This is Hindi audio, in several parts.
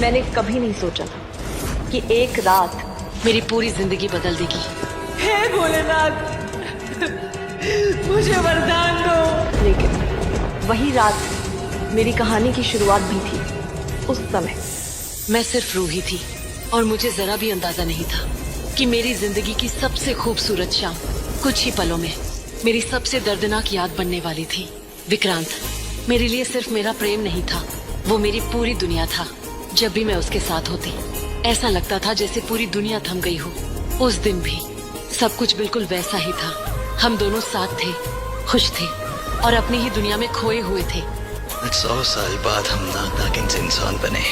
मैंने कभी नहीं सोचा था कि एक रात मेरी पूरी जिंदगी बदल देगी। हे भोलेनाथ, मुझे वरदान दो। लेकिन वही रात मेरी कहानी की शुरुआत भी थी। उस समय मैं सिर्फ रूही थी और मुझे जरा भी अंदाजा नहीं था कि मेरी जिंदगी की सबसे खूबसूरत शाम कुछ ही पलों में मेरी सबसे दर्दनाक याद बनने वाली थी। विक्रांत मेरे लिए सिर्फ मेरा प्रेम नहीं था, वो मेरी पूरी दुनिया था। जब भी मैं उसके साथ होती ऐसा लगता था जैसे पूरी दुनिया थम गई हो। उस दिन भी सब कुछ बिल्कुल वैसा ही था। हम दोनों साथ थे, खुश थे और अपनी ही दुनिया में खोए हुए थे। 100 साल बाद हम नागिन से इंसान बने।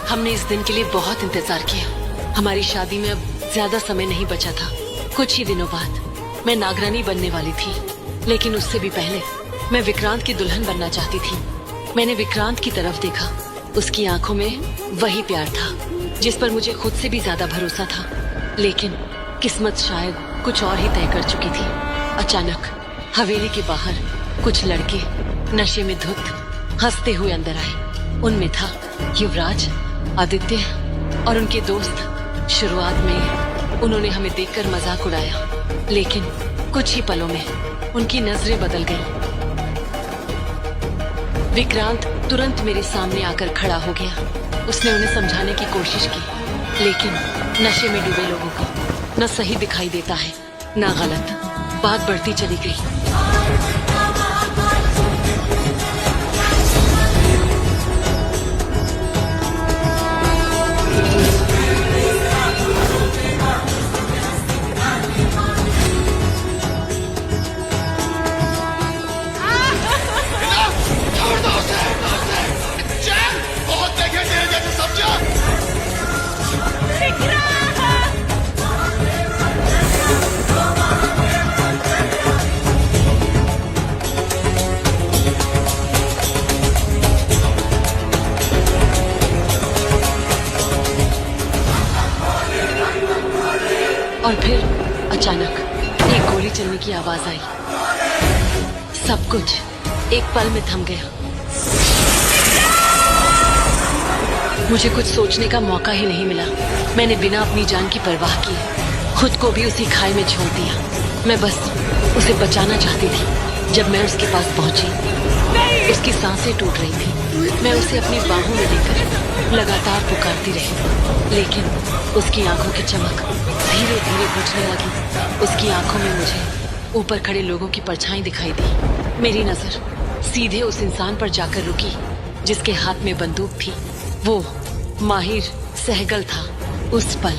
हमने इस दिन के लिए बहुत इंतजार किया। हमारी शादी में अब ज्यादा समय नहीं बचा था। कुछ ही दिनों बाद मैं नागरानी बनने वाली थी, लेकिन उससे भी पहले मैं विक्रांत की दुल्हन बनना चाहती थी। मैंने विक्रांत की तरफ देखा, उसकी आंखों में वही प्यार था जिस पर मुझे खुद से भी ज्यादा भरोसा था। लेकिन किस्मत शायद कुछ और ही तय कर चुकी थी। अचानक हवेली के बाहर कुछ लड़के नशे में धुत हंसते हुए अंदर आए। उनमें था युवराज, आदित्य और उनके दोस्त। शुरुआत में उन्होंने हमें देखकर मजाक उड़ाया, लेकिन कुछ ही पलों में उनकी नजरें बदल गईं। विक्रांत तुरंत मेरे सामने आकर खड़ा हो गया। उसने उन्हें समझाने की कोशिश की, लेकिन नशे में डूबे लोगों को न सही दिखाई देता है न गलत। बात बढ़ती चली गई। और फिर अचानक एक गोली चलने की आवाज आई। सब कुछ एक पल में थम गया। मुझे कुछ सोचने का मौका ही नहीं मिला। मैंने बिना अपनी जान की परवाह किए खुद को भी उसी खाई में छोड़ दिया। मैं बस उसे बचाना चाहती थी। जब मैं उसके पास पहुंची, उसकी सांसें टूट रही थी। मैं उसे अपनी बाहों में लेकर लगातार पुकारती रही, लेकिन उसकी आंखों की चमक धीरे धीरे बुझने लगी। उसकी आंखों में मुझे ऊपर खड़े लोगों की परछाई दिखाई दी। मेरी नजर सीधे उस इंसान पर जाकर रुकी जिसके हाथ में बंदूक थी। वो माहिर सहगल था। उस पल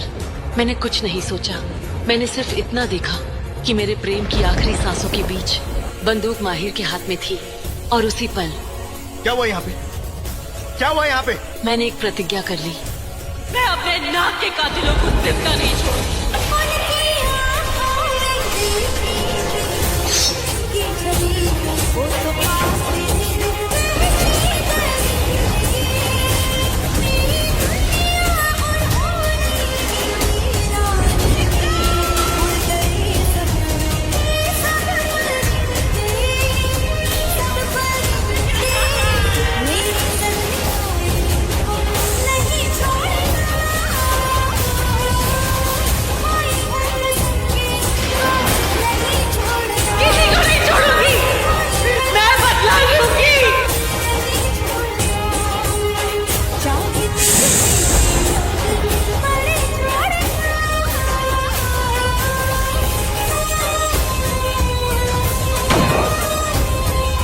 मैंने कुछ नहीं सोचा। मैंने सिर्फ इतना देखा कि मेरे प्रेम की आखिरी सांसों के बीच बंदूक माहिर के हाथ में थी। और उसी पल क्या हुआ यहाँ पे? क्या हुआ यहाँ पे? मैंने एक प्रतिज्ञा कर ली। मैं अपने नाक के कातिलों को जिंदा नहीं छोड़ूंगी।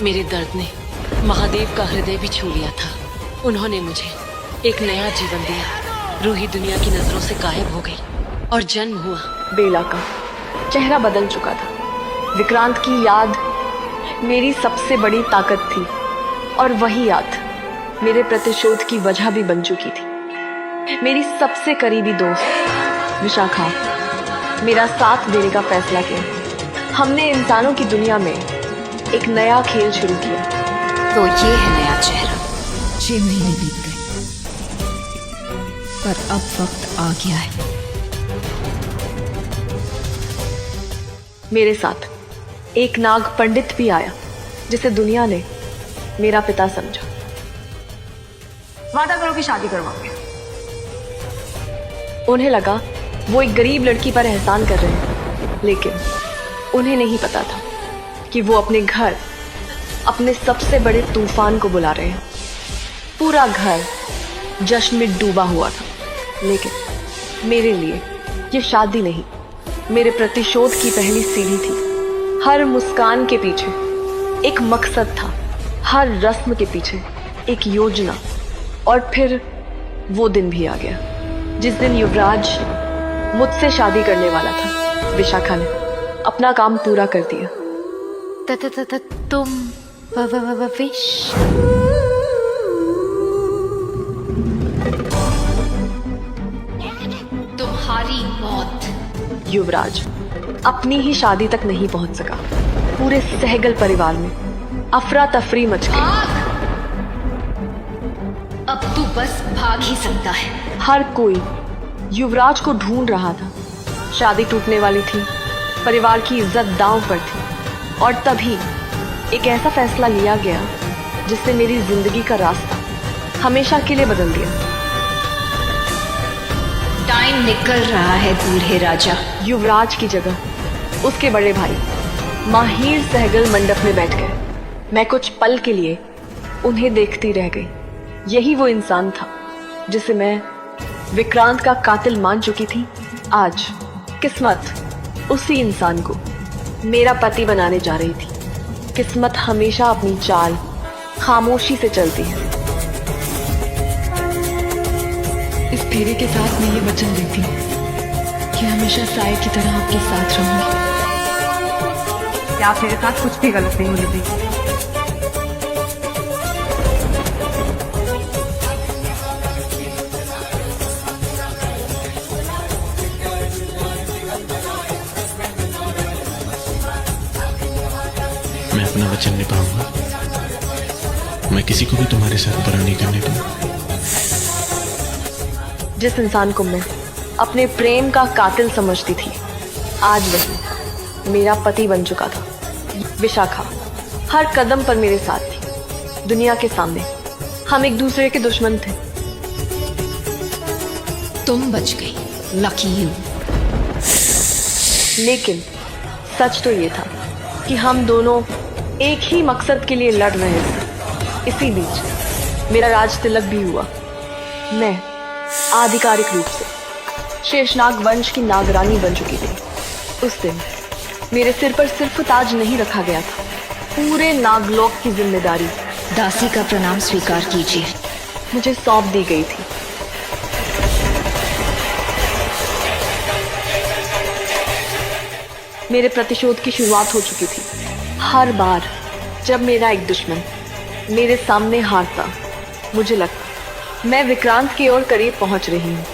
मेरे दर्द ने महादेव का हृदय भी छू लिया था। उन्होंने मुझे एक नया जीवन दिया। रूही दुनिया की नजरों से गायब हो गई और जन्म हुआ बेला का। चेहरा बदल चुका था। विक्रांत की याद मेरी सबसे बड़ी ताकत थी और वही याद मेरे प्रतिशोध की वजह भी बन चुकी थी। मेरी सबसे करीबी दोस्त विशाखा मेरा साथ देने का फैसला किया। हमने इंसानों की दुनिया में एक नया खेल शुरू किया। तो ये है नया चेहरा। 6 महीने बीत गए, पर अब वक्त आ गया है। मेरे साथ एक नाग पंडित भी आया जिसे दुनिया ने मेरा पिता समझा। वादा करो कि शादी करवाओगे। उन्हें लगा वो एक गरीब लड़की पर एहसान कर रहे हैं, लेकिन उन्हें नहीं पता था कि वो अपने घर अपने सबसे बड़े तूफान को बुला रहे हैं। पूरा घर जश्न में डूबा हुआ था, लेकिन मेरे लिए ये शादी नहीं, मेरे प्रतिशोध की पहली सीढ़ी थी। हर मुस्कान के पीछे एक मकसद था, हर रस्म के पीछे एक योजना। और फिर वो दिन भी आ गया जिस दिन युवराज मुझसे शादी करने वाला था। विशाखा ने अपना काम पूरा कर दिया। तुम विश तुम्हारी मौत। युवराज अपनी ही शादी तक नहीं पहुंच सका। पूरे सहगल परिवार में अफरा तफरी मच गई। अब तू बस भाग ही सकता है। हर कोई युवराज को ढूंढ रहा था। शादी टूटने वाली थी, परिवार की इज्जत दांव पर थी, और तभी एक ऐसा फैसला लिया गया जिसने मेरी जिंदगी का रास्ता हमेशा के लिए बदल दिया। टाइम निकल रहा है बूढ़े राजा। युवराज की जगह उसके बड़े भाई माहिर सहगल मंडप में बैठ गए। मैं कुछ पल के लिए उन्हें देखती रह गई। यही वो इंसान था जिसे मैं विक्रांत का कातिल मान चुकी थी। आज किस्मत उसी इंसान को मेरा पति बनाने जा रही थी। किस्मत हमेशा अपनी चाल खामोशी से चलती है। इस फेरे के साथ मैं ये वचन देती हूँ कि हमेशा साए की तरह आपके साथ रहूंगी। क्या आप मेरे साथ कुछ भी गलत नहीं होने देंगे? मैं अपना वचन निभाऊंगा। मैं किसी को भी तुम्हारे साथ बुरा नहीं करने दूंगा। जिस इंसान को मैं अपने प्रेम का कातिल समझती थी, आज वही मेरा पति बन चुका था। विशाखा हर कदम पर मेरे साथ थी। दुनिया के सामने हम एक दूसरे के दुश्मन थे। तुम बच गई, लकी यू। लेकिन सच तो ये था कि हम दोनों एक ही मकसद के लिए लड़ रहे थे। इसी बीच मेरा राज तिलक भी हुआ। मैं आधिकारिक रूप से शेषनाग वंश की नागरानी बन चुकी थी। उस दिन मेरे सिर पर सिर्फ ताज नहीं रखा गया था, पूरे नागलोक की जिम्मेदारी दासी का प्रणाम स्वीकार कीजिए। मुझे सौंप दी गई थी। मेरे प्रतिशोध की शुरुआत हो चुकी थी। हर बार जब मेरा एक दुश्मन मेरे सामने हारता, मुझे लगता मैं विक्रांत की ओर करीब पहुंच रही हूं।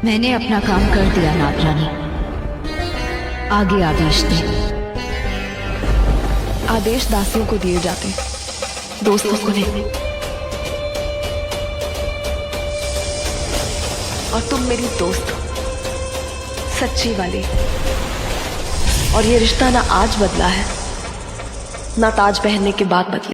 मैंने अपना काम कर दिया नागरानी, आगे आदेश दे। आदेश दासियों को दिए जाते, दोस्तों को नहीं। और तुम मेरी दोस्त हो, सच्ची वाली, और ये रिश्ता ना आज बदला है, ना ताज पहनने के बाद बदले।